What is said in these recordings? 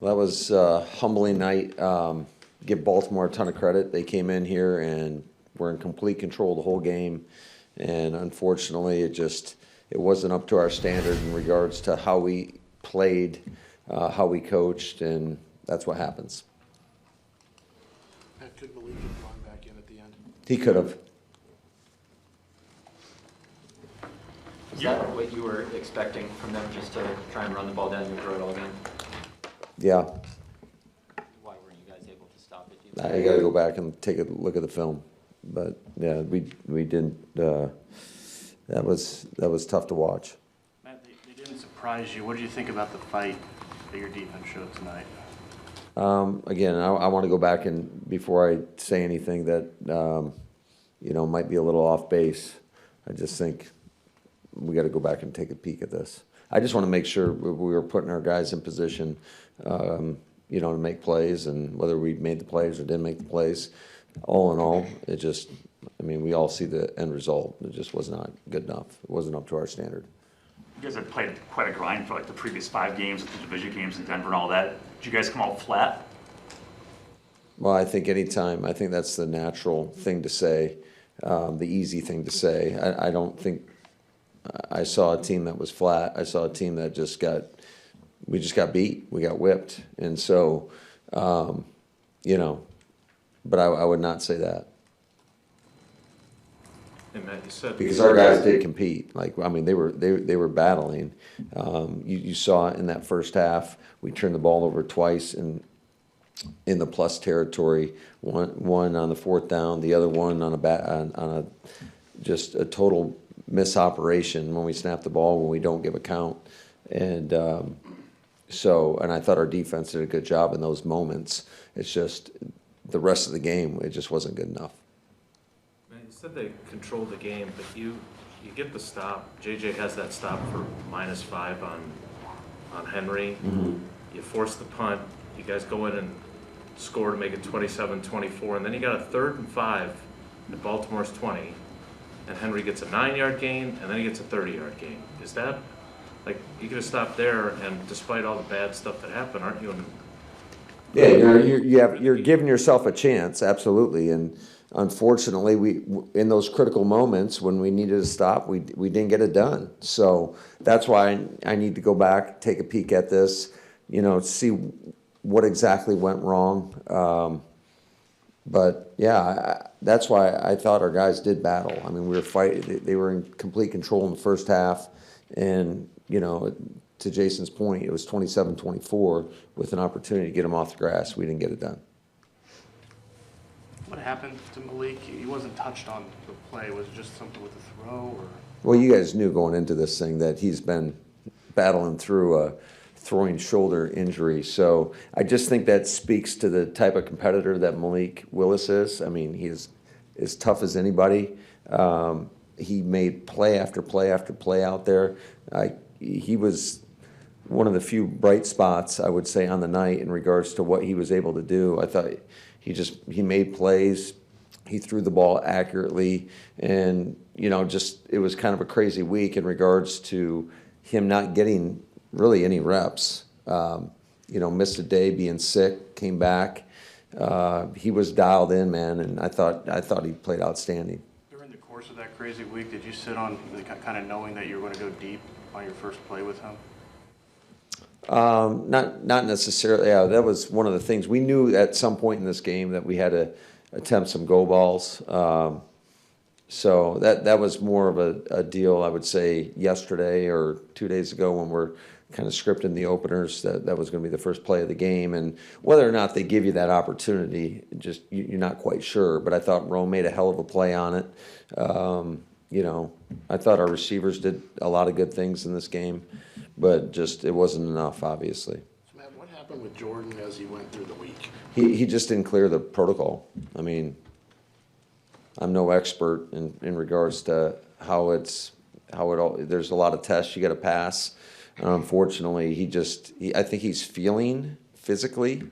That was a humbling night. Give Baltimore a ton of credit. They came in here and were in complete control the whole game. And unfortunately, it wasn't up to our standard in regards to how we played, how we coached, and that's what happens. Could Malik have gone back in at the end? He could have. Is that what you were expecting from them, just to try and run the ball down your throat all game? Yeah. Why weren't you guys able to stop it? I got to go back and take a look at the film. But yeah, we didn't. That was tough to watch. Matt, they didn't surprise you. What do you think about the fight that your defense showed tonight? Again, I want to go back and before I say anything that might be a little off base. I just think we got to go back and take a peek at this. I just want to make sure we were putting our guys in position, to make plays, and whether we made the plays or didn't make the plays. All in all, we all see the end result. It just was not good enough. It wasn't up to our standard. You guys had played quite a grind for like the previous 5 games with the division games in Denver and all that. Did you guys come out flat? Well, I think that's the natural thing to say, the easy thing to say. I don't think I saw a team that was flat. I saw a team that we just got beat. We got whipped. And so, but I would not say that. And Matt, you said Because our guys did compete. They were battling. You saw in that first half, we turned the ball over twice in the plus territory. One on the fourth down, the other one on just a total misoperation when we snap the ball, when we don't give a count. And and I thought our defense did a good job in those moments. It's just the rest of the game, it just wasn't good enough. Man, you said they controlled the game, but you get the stop. JJ has that stop for -5 on Henry. Mm-hmm. You force the punt. You guys go in and score to make it 27-24, and then you got a 3rd and 5 at Baltimore's 20, and Henry gets a 9-yard gain, and then he gets a 30-yard gain. Is that, you could have stopped there, and despite all the bad stuff that happened, aren't you? Yeah, you're giving yourself a chance, absolutely. And unfortunately, we in those critical moments when we needed to stop, we didn't get it done. So that's why I need to go back, take a peek at this, see what exactly went wrong. But yeah, that's why I thought our guys did battle. We were fighting. They were in complete control in the first half, and to Jason's point, it was 27-24 with an opportunity to get him off the grass. We didn't get it done. What happened to Malik? He wasn't touched on the play. Was it just something with the throw? Or? Well, you guys knew going into this thing that he's been battling through a throwing shoulder injury. So I just think that speaks to the type of competitor that Malik Willis is. He's as tough as anybody. He made play after play after play out there. He was one of the few bright spots, I would say, on the night in regards to what he was able to do. I thought he made plays. He threw the ball accurately, and it was kind of a crazy week in regards to him not getting really any reps. Missed a day being sick, came back. He was dialed in, man, and I thought he played outstanding. During the course of that crazy week, did you sit on kind of knowing that you were going to go deep on your first play with him? Not necessarily. Yeah, that was one of the things. We knew at some point in this game that we had to attempt some go balls. So that was more of a deal, I would say, yesterday or 2 days ago when we're kind of scripting the openers. That was going to be the first play of the game. And whether or not they give you that opportunity, just you're not quite sure. But I thought Rome made a hell of a play on it. I thought our receivers did a lot of good things in this game, but just it wasn't enough, obviously. So Matt, what happened with Jordan as he went through the week? He just didn't clear the protocol. I'm no expert in regards to how it all. There's a lot of tests you got to pass. Unfortunately, I think he's feeling physically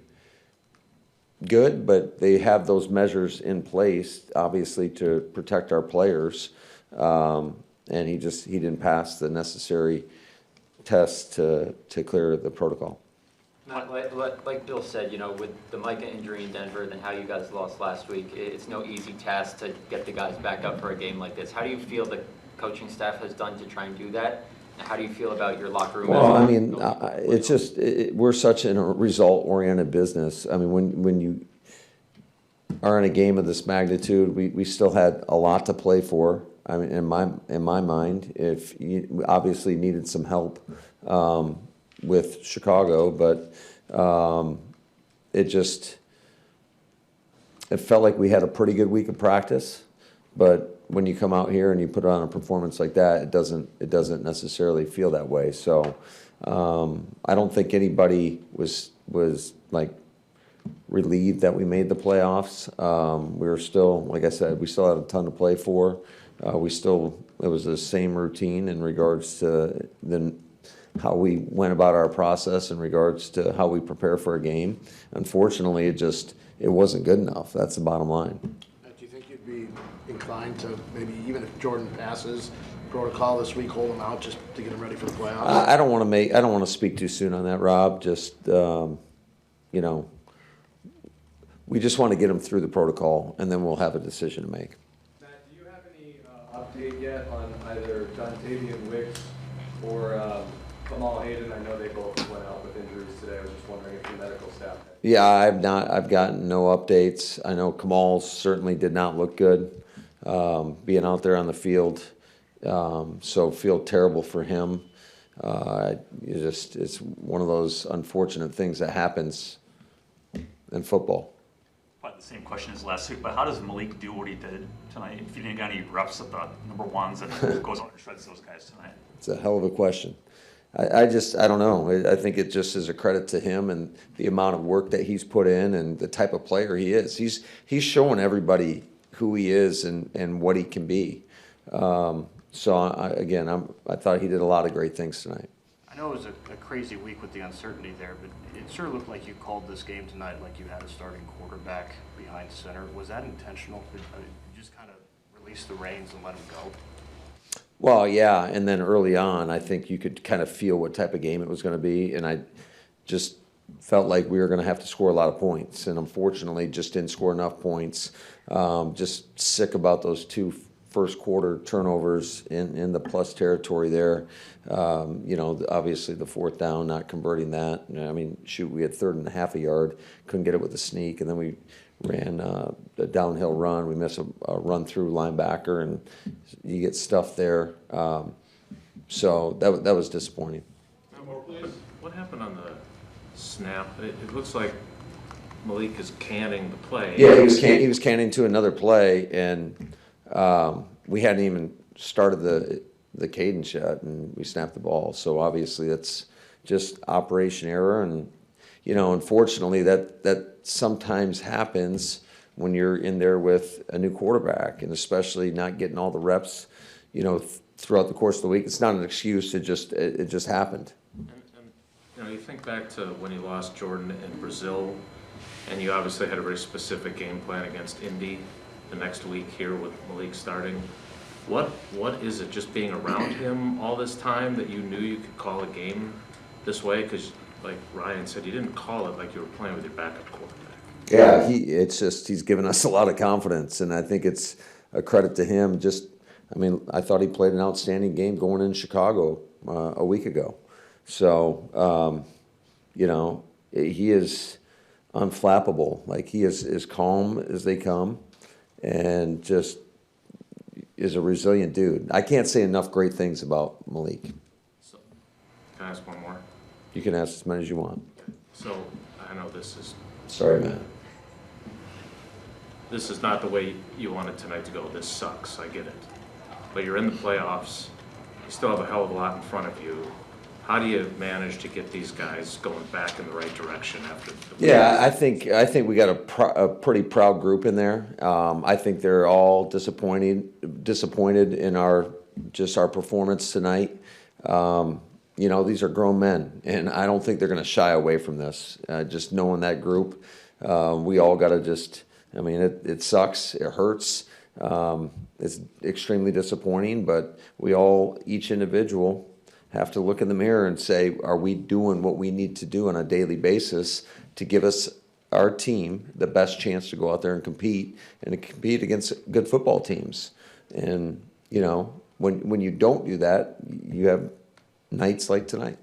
good, but they have those measures in place, obviously, to protect our players. And he didn't pass the necessary tests to clear the protocol. Like Bill said, with the Micah injury in Denver and then how you guys lost last week, it's no easy task to get the guys back up for a game like this. How do you feel the coaching staff has done to try and do that? And how do you feel about your locker room? Well, I mean, it's just, we're such a result-oriented business. I mean, when you are in a game of this magnitude, we still had a lot to play for. I mean, in my mind, if you obviously needed some help with Chicago, but it felt like we had a pretty good week of practice. But when you come out here and you put on a performance like that, it doesn't necessarily feel that way. So I don't think anybody was like relieved that we made the playoffs. We were still, like I said, we still had a ton to play for. It was the same routine in regards to how we went about our process in regards to how we prepare for a game. Unfortunately, it wasn't good enough. That's the bottom line. Do you think you'd be inclined to maybe, even if Jordan passes protocol this week, hold him out just to get him ready for the playoffs? I don't want to speak too soon on that, Rob. Just we just want to get him through the protocol, and then we'll have a decision to make. Matt, do you have any update yet on either Dontavian Wicks or Kamal Hayden? I know they both went out with injuries today. I was just wondering if the medical staff had. Yeah, I've gotten no updates. I know Kamal certainly did not look good being out there on the field. So feel terrible for him. It's one of those unfortunate things that happens in football. But the same question as last week, but how does Malik do what he did tonight? If he didn't get any reps at the number ones and goes out and shreds those guys tonight? It's a hell of a question. I don't know. I think it just is a credit to him and the amount of work that he's put in and the type of player he is. He's showing everybody who he is and what he can be. So I thought he did a lot of great things tonight. I know it was a crazy week with the uncertainty there, but it sure looked like you called this game tonight like you had a starting quarterback behind center. Was that intentional? Did you just kind of release the reins and let him go? Well, yeah, and then early on, I think you could kind of feel what type of game it was going to be, and I just felt like we were going to have to score a lot of points, and unfortunately just didn't score enough points. Just sick about those two first quarter turnovers in the plus territory there. Obviously the fourth down, not converting that. I mean, shoot, we had 3rd and a half a yard, couldn't get it with a sneak, and then we ran a downhill run. We missed a run through linebacker, and you get stuff there. So that was disappointing. What happened on the snap? It looks like Malik is canning the play. Yeah, he was canning to another play, and we hadn't even started the cadence yet, and we snapped the ball. So obviously that's just operation error, and unfortunately that sometimes happens when you're in there with a new quarterback, and especially not getting all the reps, throughout the course of the week. It's not an excuse. It just happened. And you think back to when you lost Jordan in Brazil, and you obviously had a very specific game plan against Indy the next week here with Malik starting. What is it, just being around him all this time, that you knew you could call a game this way? Because like Ryan said, you didn't call it like you were playing with your backup quarterback. Yeah, he's given us a lot of confidence, and I think it's a credit to him. I thought he played an outstanding game going in Chicago a week ago. So, he is unflappable. Like, he is as calm as they come, and just is a resilient dude. I can't say enough great things about Malik. So, can I ask one more? You can ask as many as you want. So, I know this is Sorry, man. This is not the way you wanted tonight to go. This sucks. I get it. But you're in the playoffs. You still have a hell of a lot in front of you. How do you manage to get these guys going back in the right direction after the playoffs? Yeah, I think we got a pretty proud group in there. I think they're all disappointed in our performance tonight. These are grown men, and I don't think they're going to shy away from this. Just knowing that group, we all got to it sucks. It hurts. It's extremely disappointing, but we all, each individual, have to look in the mirror and say, are we doing what we need to do on a daily basis to give us, our team, the best chance to go out there and compete against good football teams? And, you know, when you don't do that, you have nights like tonight.